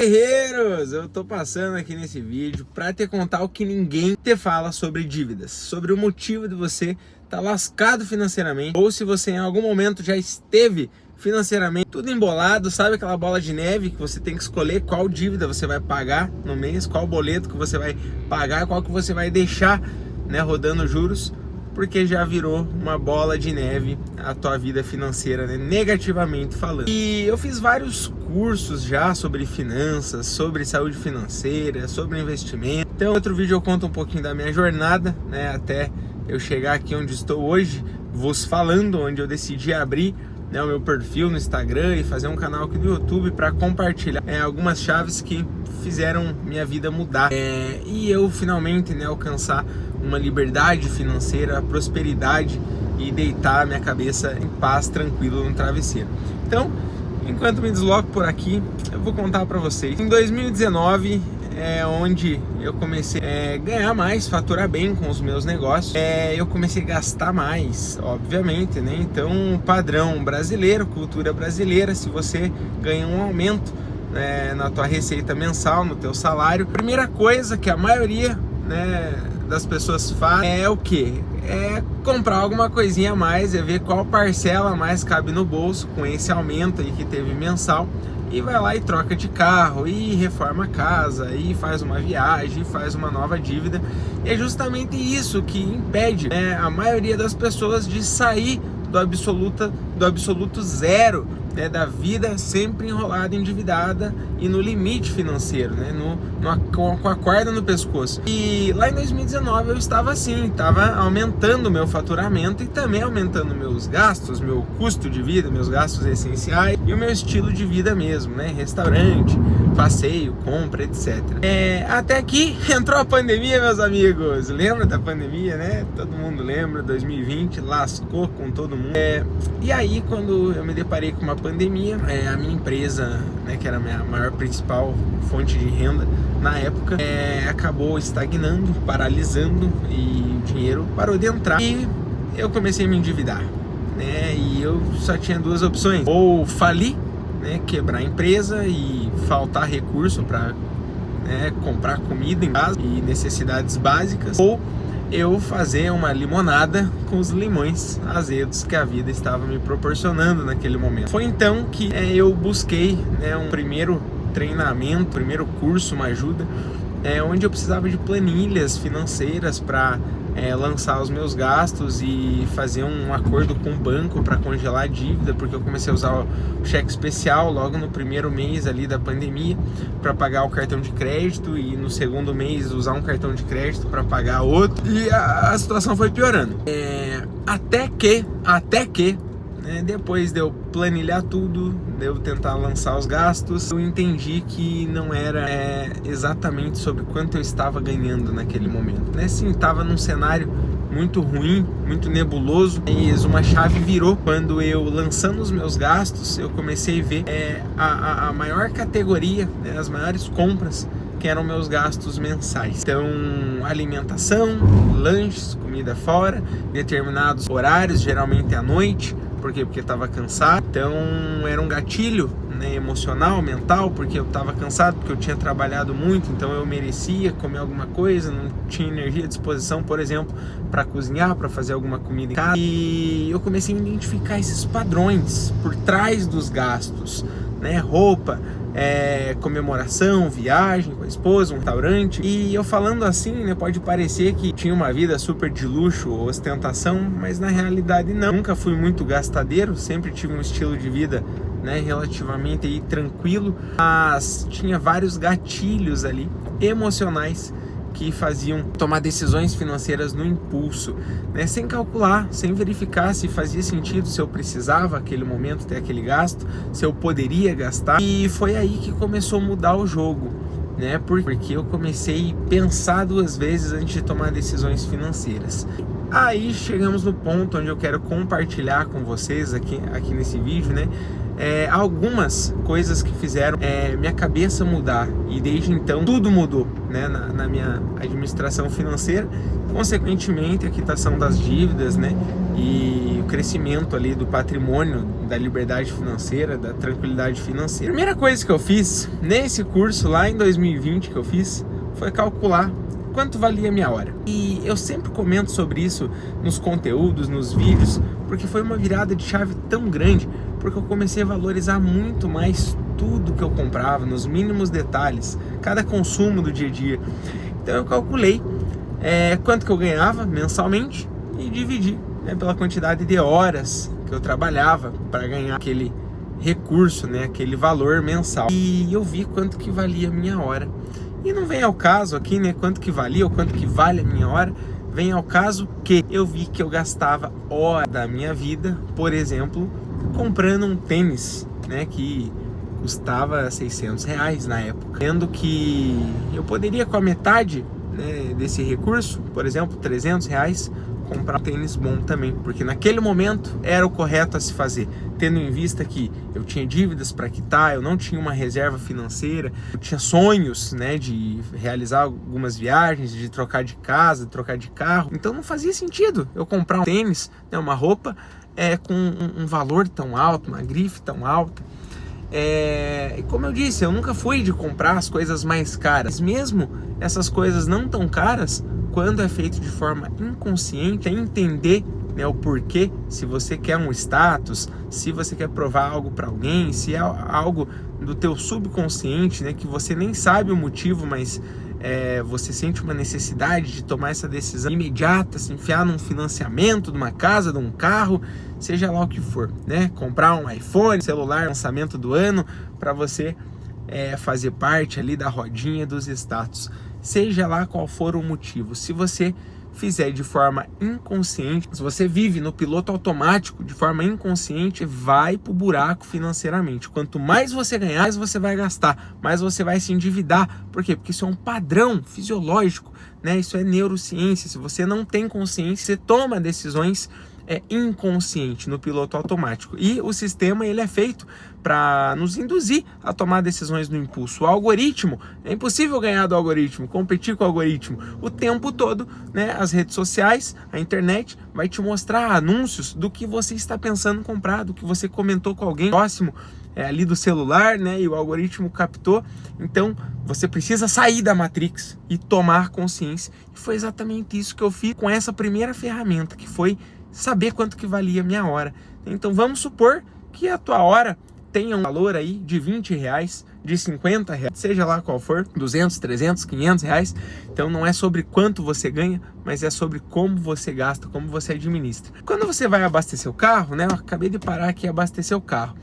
Guerreiros, eu tô passando aqui nesse vídeo para te contar o que ninguém te fala sobre dívidas, sobre o motivo de você estar lascado financeiramente, ou se você em algum momento já esteve financeiramente tudo embolado, sabe aquela bola de neve que você tem que escolher qual dívida você vai pagar no mês, qual boleto que você vai pagar, qual que você vai deixar, né, rodando juros, porque já virou uma bola de neve a tua vida financeira, né, negativamente falando. E eu fiz vários cursos já sobre finanças, sobre saúde financeira, sobre investimento. Então, em outro vídeo eu conto um pouquinho da minha jornada, né, até eu chegar aqui onde estou hoje, vos falando, onde eu decidi abrir, né, o meu perfil no Instagram e fazer um canal aqui no YouTube para compartilhar algumas chaves que fizeram minha vida mudar e eu finalmente, né, alcançar uma liberdade financeira, prosperidade e deitar a minha cabeça em paz, tranquilo no travesseiro. Então, enquanto me desloco por aqui, eu vou contar para vocês. Em 2019 onde eu comecei a ganhar mais, faturar bem com os meus negócios. Eu comecei a gastar mais, obviamente, né? Então, padrão brasileiro, cultura brasileira, se você ganha um aumento na tua receita mensal, no teu salário, a primeira coisa que a maioria, né, das pessoas faz é o quê? É comprar alguma coisinha a mais, é ver qual parcela mais cabe no bolso com esse aumento aí que teve mensal, e vai lá e troca de carro, e reforma a casa, e faz uma viagem, e faz uma nova dívida. E é justamente isso que impede, né, a maioria das pessoas de sair do absoluto zero, né, da vida sempre enrolada, endividada e no limite financeiro, né, com a corda no pescoço. E lá em 2019 eu estava assim, estava aumentando o meu faturamento e também aumentando meus gastos, meu custo de vida, meus gastos essenciais e o meu estilo de vida mesmo, né, restaurante, passeio, compra, etc. Até que entrou a pandemia, meus amigos. Lembra da pandemia, né? Todo mundo lembra, 2020 lascou com todo mundo. E aí, quando eu me deparei com uma pandemia, a minha empresa, né, que era a minha maior principal fonte de renda na época, acabou estagnando, paralisando, e o dinheiro parou de entrar e eu comecei a me endividar, né? E eu só tinha duas opções: ou falir, né, quebrar a empresa e faltar recurso para comprar comida em casa e necessidades básicas, ou eu fazer uma limonada com os limões azedos que a vida estava me proporcionando naquele momento. Foi então que eu busquei, né, um primeiro treinamento, primeiro curso, uma ajuda, onde eu precisava de planilhas financeiras para lançar os meus gastos e fazer um acordo com o banco para congelar a dívida, porque eu comecei a usar o cheque especial logo no primeiro mês ali da pandemia para pagar o cartão de crédito, e no segundo mês usar um cartão de crédito para pagar outro, e a situação foi piorando, até que depois de eu planilhar tudo, de eu tentar lançar os gastos, eu entendi que não era exatamente sobre quanto eu estava ganhando naquele momento, né? Sim, estava num cenário muito ruim, muito nebuloso, e uma chave virou quando eu, lançando os meus gastos, eu comecei a ver a maior categoria, né, as maiores compras, que eram meus gastos mensais. Então, alimentação, lanches, comida fora, determinados horários, geralmente à noite. Por quê? Porque eu estava cansado. Então, era um gatilho, né, emocional, mental, porque eu estava cansado, porque eu tinha trabalhado muito, então eu merecia comer alguma coisa, não tinha energia à disposição, por exemplo, para cozinhar, para fazer alguma comida em casa. E eu comecei a identificar esses padrões por trás dos gastos, né, roupa, comemoração, viagem com a esposa, um restaurante. E eu falando assim, né, pode parecer que tinha uma vida super de luxo, ostentação, mas na realidade não. Nunca fui muito gastadeiro, sempre tive um estilo de vida, né, relativamente aí tranquilo, mas tinha vários gatilhos ali emocionais que faziam tomar decisões financeiras no impulso, né, sem calcular, sem verificar se fazia sentido, se eu precisava naquele momento ter aquele gasto, se eu poderia gastar. E foi aí que começou a mudar o jogo, né, porque eu comecei a pensar duas vezes antes de tomar decisões financeiras. Aí chegamos no ponto onde eu quero compartilhar com vocês aqui nesse vídeo, né, algumas coisas que fizeram minha cabeça mudar, e desde então tudo mudou, né, na minha administração financeira, consequentemente a quitação das dívidas, né, e o crescimento ali do patrimônio, da liberdade financeira, da tranquilidade financeira. A primeira coisa que eu fiz nesse curso lá em 2020 que eu fiz foi calcular quanto valia a minha hora. E eu sempre comento sobre isso nos conteúdos, nos vídeos, porque foi uma virada de chave tão grande, porque eu comecei a valorizar muito mais tudo que eu comprava, nos mínimos detalhes, cada consumo do dia a dia. Então eu calculei quanto que eu ganhava mensalmente e dividi, né, pela quantidade de horas que eu trabalhava para ganhar aquele recurso, né, aquele valor mensal. E eu vi quanto que valia a minha hora. E não vem ao caso aqui, né, quanto que valia ou quanto que vale a minha hora. Vem ao caso que eu vi que eu gastava hora da minha vida, por exemplo, comprando um tênis, né, que custava R$600 na época. Vendo que eu poderia, com a metade, né, desse recurso, por exemplo, R$300, comprar um tênis bom também, porque naquele momento era o correto a se fazer, tendo em vista que eu tinha dívidas para quitar, eu não tinha uma reserva financeira, eu tinha sonhos, né, de realizar algumas viagens, de trocar de casa, de trocar de carro, então não fazia sentido eu comprar um tênis, né, uma roupa com um valor tão alto, uma grife tão alta. E como eu disse, eu nunca fui de comprar as coisas mais caras, mesmo essas coisas não tão caras, quando é feito de forma inconsciente, é entender, né, o porquê, se você quer um status, se você quer provar algo para alguém, se é algo do teu subconsciente, né, que você nem sabe o motivo, mas você sente uma necessidade de tomar essa decisão imediata, se enfiar num financiamento de uma casa, de um carro, seja lá o que for, né? Comprar um iPhone, celular, lançamento do ano, para você fazer parte ali da rodinha dos status. Seja lá qual for o motivo, se você fizer de forma inconsciente, se você vive no piloto automático de forma inconsciente, vai pro buraco financeiramente. Quanto mais você ganhar, mais você vai gastar, mais você vai se endividar. Por quê? Porque isso é um padrão fisiológico, né? Isso é neurociência. Se você não tem consciência, você toma decisões inconsciente, no piloto automático. E o sistema, ele é feito para nos induzir a tomar decisões no impulso. O algoritmo, é impossível ganhar do algoritmo, competir com o algoritmo o tempo todo, né? As redes sociais, a internet vai te mostrar anúncios do que você está pensando em comprar, do que você comentou com alguém próximo ali do celular, né? E o algoritmo captou. Então você precisa sair da Matrix e tomar consciência. E foi exatamente isso que eu fiz com essa primeira ferramenta, que foi saber quanto que valia a minha hora. Então vamos supor que a tua hora tenha um valor aí de R$20, de R$50, seja lá qual for, 200, 300, 500 reais. Então não é sobre quanto você ganha, mas é sobre como você gasta, como você administra. Quando você vai abastecer o carro, né? Eu acabei de parar aqui e abastecer o carro,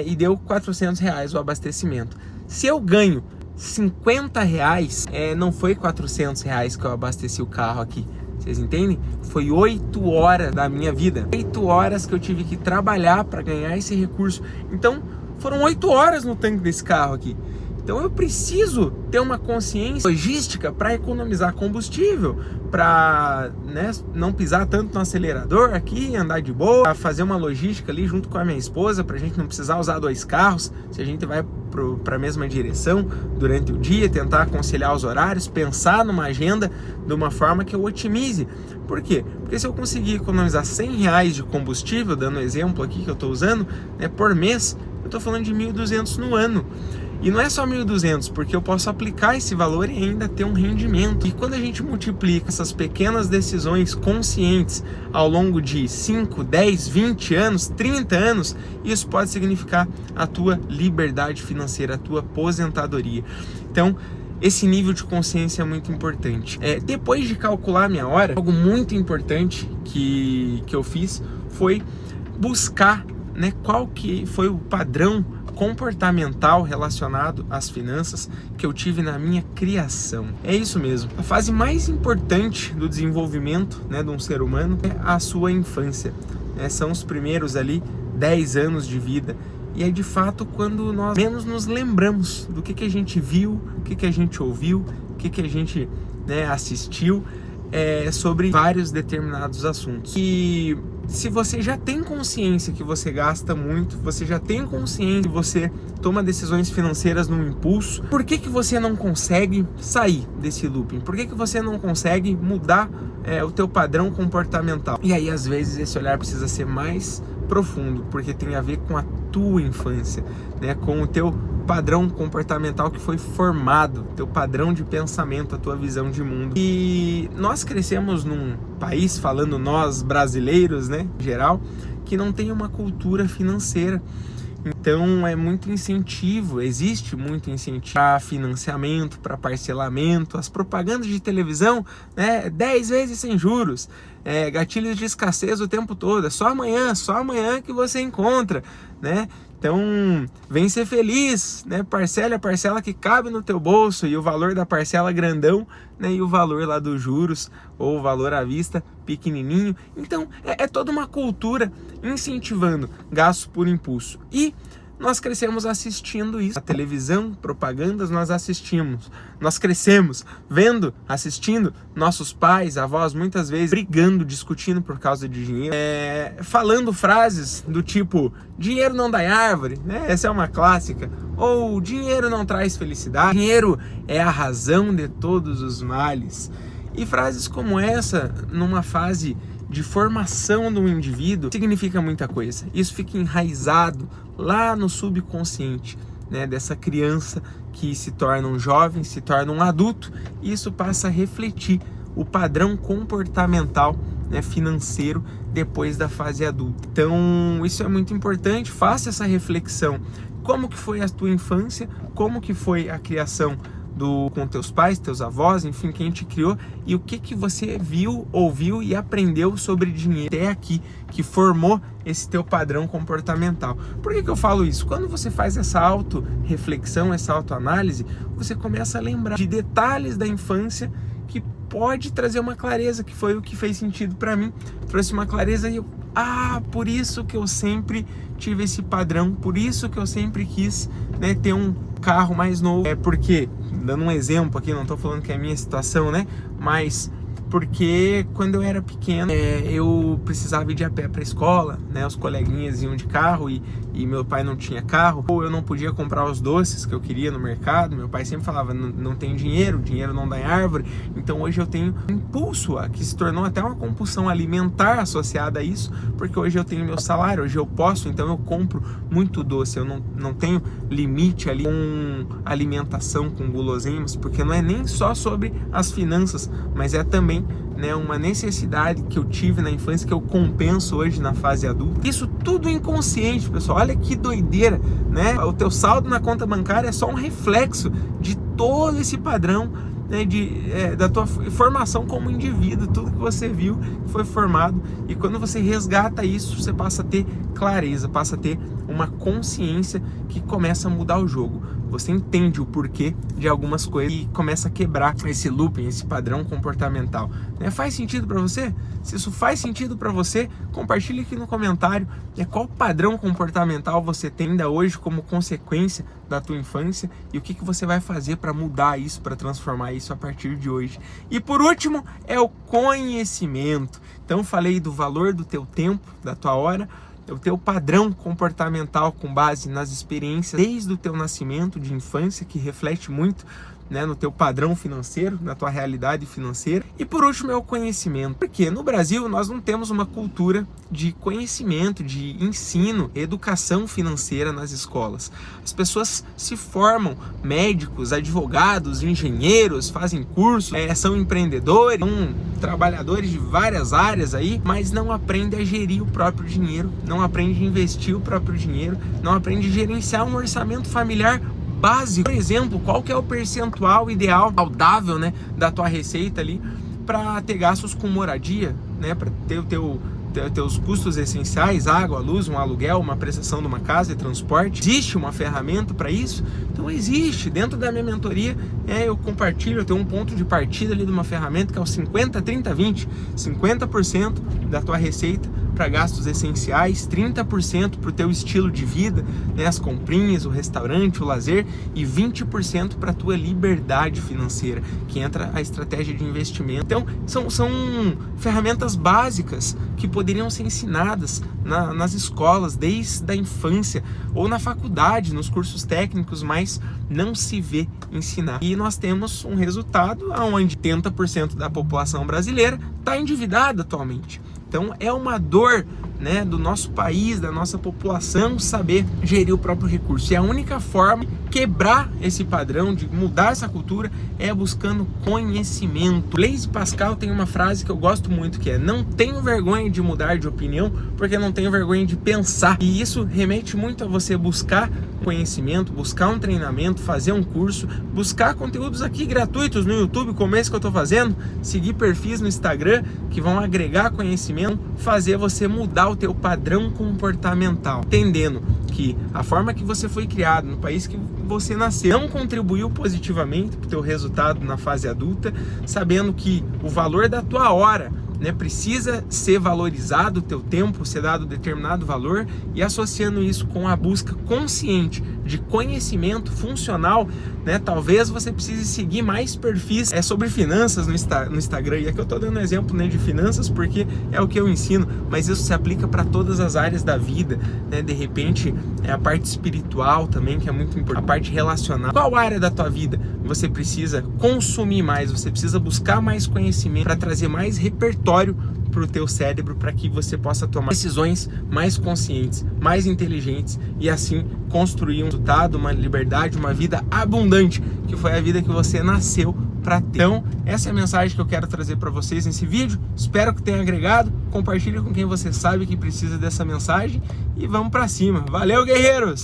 e deu R$400 o abastecimento. Se eu ganho R$50, não foi R$400 que eu abasteci o carro aqui. Vocês entendem? Foi 8 horas da minha vida. 8 horas que eu tive que trabalhar para ganhar esse recurso. Então, foram 8 horas no tanque desse carro aqui. Então, eu preciso ter uma consciência logística para economizar combustível, para, né, não pisar tanto no acelerador aqui, andar de boa, fazer uma logística ali junto com a minha esposa, para a gente não precisar usar 2 carros, se a gente vai para a mesma direção durante o dia, tentar conciliar os horários, pensar numa agenda de uma forma que eu otimize. Por quê? Porque se eu conseguir economizar R$100 de combustível, dando o exemplo aqui que eu estou usando, né, por mês, eu estou falando de 1.200 no ano. E não é só 1.200, porque eu posso aplicar esse valor e ainda ter um rendimento. E quando a gente multiplica essas pequenas decisões conscientes ao longo de 5, 10, 20 anos, 30 anos, isso pode significar a tua liberdade financeira, a tua aposentadoria. Então, esse nível de consciência é muito importante. Depois de calcular a minha hora, algo muito importante que eu fiz foi buscar, né, qual que foi o padrão comportamental relacionado às finanças que eu tive na minha criação. É isso mesmo. A fase mais importante do desenvolvimento, né, de um ser humano é a sua infância. São os primeiros ali 10 anos de vida. E é de fato quando nós menos nos lembramos do que a gente viu, o que a gente ouviu, o que a gente, né, assistiu sobre vários determinados assuntos. E se você já tem consciência que você gasta muito, você já tem consciência que você toma decisões financeiras no impulso, por que você não consegue sair desse looping? Por que você não consegue mudar o teu padrão comportamental? E aí, às vezes, esse olhar precisa ser mais profundo, porque tem a ver com a tua infância, né? Com o teu padrão comportamental que foi formado, teu padrão de pensamento, a tua visão de mundo. E nós crescemos num país, falando nós brasileiros, né, em geral, que não tem uma cultura financeira. Então é muito incentivo, existe muito incentivo para financiamento, para parcelamento, as propagandas de televisão, né, 10 vezes sem juros, gatilhos de escassez o tempo todo, é só amanhã que você encontra, né? Então, vem ser feliz, né? Parcela a parcela que cabe no teu bolso, e o valor da parcela grandão, né? E o valor lá dos juros, ou o valor à vista pequenininho. Então, é toda uma cultura incentivando gasto por impulso. E nós crescemos assistindo isso. A televisão, propagandas, nós assistimos. Nós crescemos vendo, assistindo nossos pais, avós, muitas vezes brigando, discutindo por causa de dinheiro. Falando frases do tipo, dinheiro não dá em árvore, né? Essa é uma clássica. Ou dinheiro não traz felicidade. Dinheiro é a razão de todos os males. E frases como essa, numa fase de formação do indivíduo, significa muita coisa. Isso fica enraizado lá no subconsciente, né, dessa criança que se torna um jovem, se torna um adulto, e isso passa a refletir o padrão comportamental, né, financeiro depois da fase adulta. Então, isso é muito importante, faça essa reflexão. Como que foi a tua infância? Como que foi a criação com teus pais, teus avós, enfim, quem te criou, e o que você viu, ouviu e aprendeu sobre dinheiro até aqui, que formou esse teu padrão comportamental. Por que eu falo isso? Quando você faz essa auto-reflexão, essa autoanálise, você começa a lembrar de detalhes da infância que pode trazer uma clareza, que foi o que fez sentido para mim. Trouxe uma clareza e eu, por isso que eu sempre tive esse padrão, por isso que eu sempre quis, né, ter um carro mais novo. Porque, dando um exemplo aqui, não estou falando que é a minha situação, né, mas porque quando eu era pequeno, eu precisava ir de a pé para a escola, né, os coleguinhas iam de carro e meu pai não tinha carro, ou eu não podia comprar os doces que eu queria no mercado. Meu pai sempre falava, não tem dinheiro, dinheiro não dá em árvore. Então hoje eu tenho impulso, que se tornou até uma compulsão alimentar associada a isso, porque hoje eu tenho meu salário, hoje eu posso, então eu compro muito doce, eu não tenho limite ali com alimentação, com guloseimas, porque não é nem só sobre as finanças, mas é também, né, uma necessidade que eu tive na infância que eu compenso hoje na fase adulta. Isso tudo inconsciente, pessoal. Olha que doideira, né? O teu saldo na conta bancária é só um reflexo de todo esse padrão, né, da tua formação como indivíduo, tudo que você viu, que foi formado. E quando você resgata isso, você passa a ter clareza, passa a ter uma consciência que começa a mudar o jogo. Você entende o porquê de algumas coisas e começa a quebrar esse looping, esse padrão comportamental. Faz sentido para você? Se isso faz sentido para você, compartilhe aqui no comentário qual padrão comportamental você tem ainda hoje como consequência da tua infância e o que você vai fazer para mudar isso, para transformar isso a partir de hoje. E por último, é o conhecimento. Então falei do valor do teu tempo, da tua hora, o teu padrão comportamental com base nas experiências desde o teu nascimento, de infância, que reflete muito, né, no teu padrão financeiro, na tua realidade financeira. E por último é o conhecimento, porque no Brasil nós não temos uma cultura de conhecimento, de ensino, educação financeira nas escolas. As pessoas se formam, médicos, advogados, engenheiros, fazem cursos, são empreendedores, são trabalhadores de várias áreas aí, mas não aprendem a gerir o próprio dinheiro, não aprendem a investir o próprio dinheiro, não aprendem a gerenciar um orçamento familiar básico. Por exemplo, qual que é o percentual ideal, saudável, né, da tua receita ali para ter gastos com moradia, né, para ter teus custos essenciais, água, luz, um aluguel, uma prestação de uma casa e transporte. Existe uma ferramenta para isso? Então existe. Dentro da minha mentoria, eu compartilho, eu tenho um ponto de partida ali de uma ferramenta que é o 50, 30, 20. 50% da tua receita para gastos essenciais, 30% para o teu estilo de vida, né, as comprinhas, o restaurante, o lazer, e 20% para a tua liberdade financeira, que entra a estratégia de investimento. Então, são ferramentas básicas que poderiam ser ensinadas nas escolas, desde a infância, ou na faculdade, nos cursos técnicos, mas não se vê ensinar. E nós temos um resultado onde 80% da população brasileira está endividada atualmente. Então é uma dor, né, do nosso país, da nossa população, saber gerir o próprio recurso. E a única forma de quebrar esse padrão, de mudar essa cultura, é buscando conhecimento. Blaise Pascal tem uma frase que eu gosto muito, que é: não tenho vergonha de mudar de opinião, porque não tenho vergonha de pensar. E isso remete muito a você buscar conhecimento, buscar um treinamento, fazer um curso, buscar conteúdos aqui gratuitos no YouTube, como esse que eu estou fazendo, seguir perfis no Instagram que vão agregar conhecimento, fazer você mudar o teu padrão comportamental, entendendo que a forma que você foi criado, no país que você nasceu, não contribuiu positivamente para o teu resultado na fase adulta, sabendo que o valor da tua hora, né, precisa ser valorizado, o teu tempo ser dado determinado valor, e associando isso com a busca consciente de conhecimento funcional, né, talvez você precise seguir mais perfis sobre finanças no Instagram. E aqui eu estou dando um exemplo, né, de finanças porque é o que eu ensino, mas isso se aplica para todas as áreas da vida, né? De repente a parte espiritual também, que é muito importante, a parte relacional. Qual área da tua vida você precisa consumir mais, você precisa buscar mais conhecimento para trazer mais repertório para o teu cérebro, para que você possa tomar decisões mais conscientes, mais inteligentes, e assim construir um resultado, uma liberdade, uma vida abundante, que foi a vida que você nasceu para ter. Então, essa é a mensagem que eu quero trazer para vocês nesse vídeo. Espero que tenha agregado. Compartilhe com quem você sabe que precisa dessa mensagem e vamos para cima. Valeu, guerreiros!